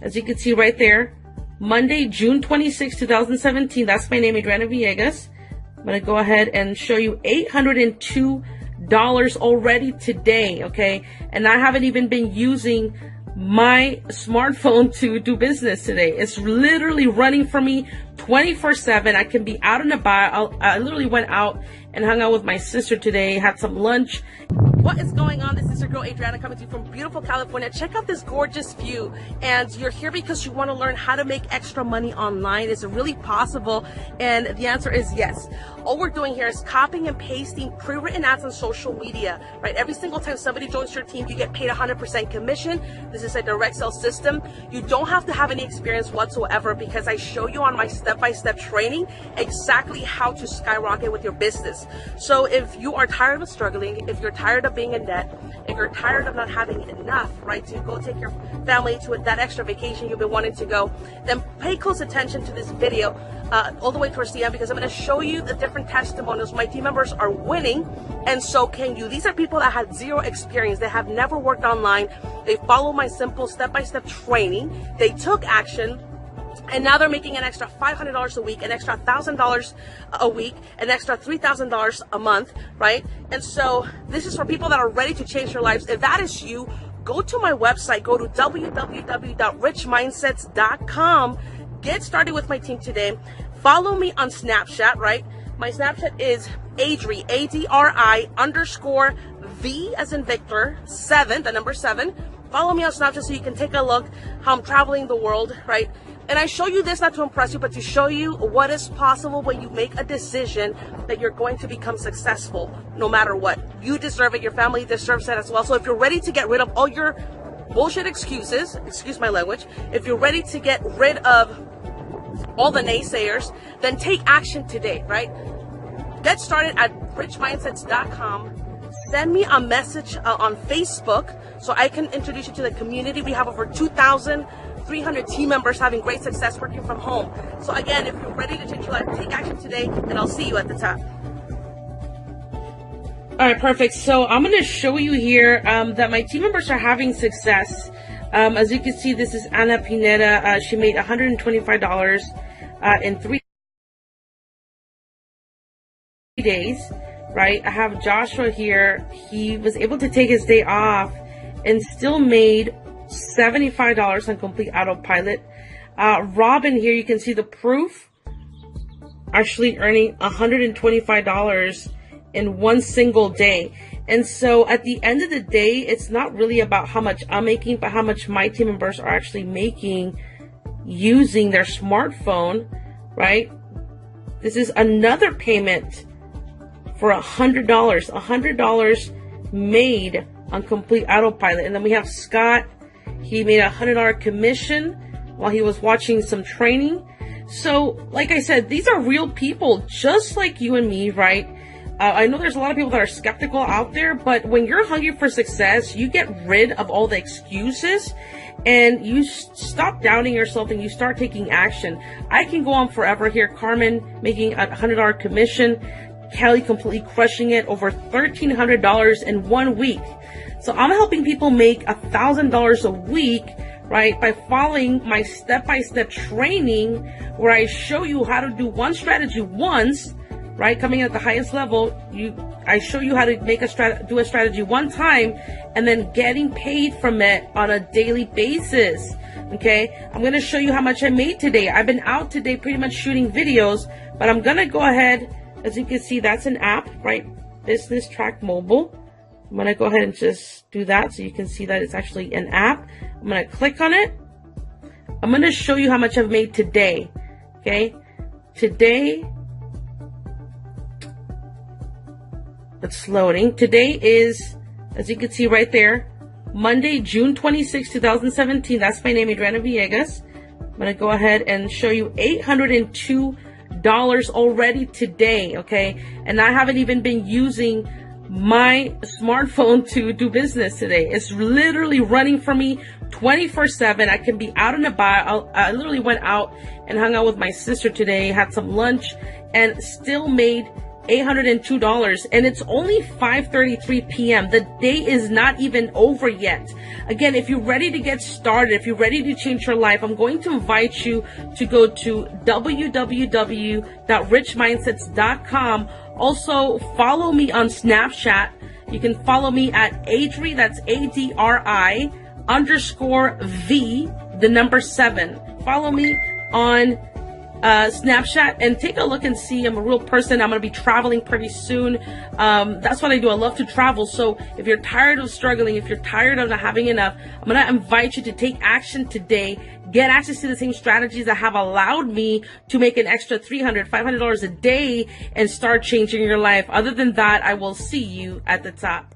as you can see right there, Monday, June 26, 2017. That's my name, Adriana Villegas. I'm going to go ahead and show you $802 already today, okay? And I haven't even been using my smartphone to do business today. It's literally running for me 24/7. I can be out and about. I literally went out and hung out with my sister today, had some lunch. What is going on? This is your girl Adriana coming to you from beautiful California. Check out this gorgeous view. And you're here because you want to learn how to make extra money online. Is it really possible? And the answer is yes. All we're doing here is copying and pasting pre-written ads on social media, right? Every single time somebody joins your team, you get paid 100% commission. This is a direct sale system. You don't have to have any experience whatsoever because I show you on my step-by-step training exactly how to skyrocket with your business. So if you are tired of struggling, if you're tired of being in debt, if you're tired of not having enough, right, to go take your family to that extra vacation you've been wanting to go, then pay close attention to this video all the way towards the end, because I'm going to show you the different testimonials. My team members are winning, and so can you. These are people that had zero experience. They have never worked online. They follow my simple step-by-step training. They took action. And now they're making an extra $500 a week, an extra $1,000 a week, an extra $3,000 a month, right? And so this is for people that are ready to change their lives. If that is you, go to my website, go to www.richmindsets.com. Get started with my team today. Follow me on Snapchat, right? My Snapchat is Adri, ADRI_V as in Victor, 7, the number 7. Follow me on Snapchat so you can take a look how I'm traveling the world, right? And I show you this not to impress you, but to show you what is possible when you make a decision that you're going to become successful no matter what. You deserve it. Your family deserves it as well. So if you're ready to get rid of all your bullshit excuses, excuse my language, if you're ready to get rid of all the naysayers, then take action today, right? Get started at richmindsets.com. Send me a message on Facebook so I can introduce you to the community. We have over 2,300 team members having great success working from home. So again, if you're ready to change your life, take action today, and I'll see you at the top. All right, perfect. So I'm going to show you here that my team members are having success. As you can see, this is Ana Pineda. She made $125 in 3 days, right? I have Joshua here. He was able to take his day off and still made $75 on complete autopilot. Robin here, you can see the proof, actually earning $125 in one single day. And so at the end of the day, it's not really about how much I'm making, but how much my team members are actually making using their smartphone, right? This is another payment for $100 made on complete autopilot. And then we have Scott. He made $100 commission while he was watching some training. So like I said, these are real people just like you and me, right? I know there's a lot of people that are skeptical out there, but when you're hungry for success, you get rid of all the excuses and you stop doubting yourself and you start taking action. I can go on forever here. Carmen making a $100 commission. Kelly completely crushing it, over $1,300 in 1 week. So I'm helping people make $1,000 a week, right, by following my step-by-step training where I show you how to do one strategy once, right, coming at the highest level. I show you how to make do a strategy one time and then getting paid from it on a daily basis. Okay, I'm going to show you how much I made today. I've been out today pretty much shooting videos, but I'm going to go ahead. As you can see, that's an app, right? Business Track Mobile. I'm going to go ahead and just do that so you can see that it's actually an app. I'm going to click on it. I'm going to show you how much I've made today. Okay, today, it's loading. Today is, as you can see right there, Monday, June 26, 2017. That's my name, Adriana Villegas. I'm going to go ahead and show you $802 already today, okay? And I haven't even been using my smartphone to do business today. It's literally running for me 24/7. I can be out and about. I literally went out and hung out with my sister today, had some lunch, and still made $802, and it's only 5:33 p.m. The day is not even over yet. Again, if you're ready to get started, if you're ready to change your life, I'm going to invite you to go to www.richmindsets.com. Also, follow me on Snapchat. You can follow me at Adri, that's ADRI _V, the number 7. Follow me on Snapchat and take a look and see. I'm a real person. I'm going to be traveling pretty soon. That's what I do. I love to travel. So if you're tired of struggling, if you're tired of not having enough, I'm going to invite you to take action today. Get access to the same strategies that have allowed me to make an extra $300, $500 a day and start changing your life. Other than that, I will see you at the top.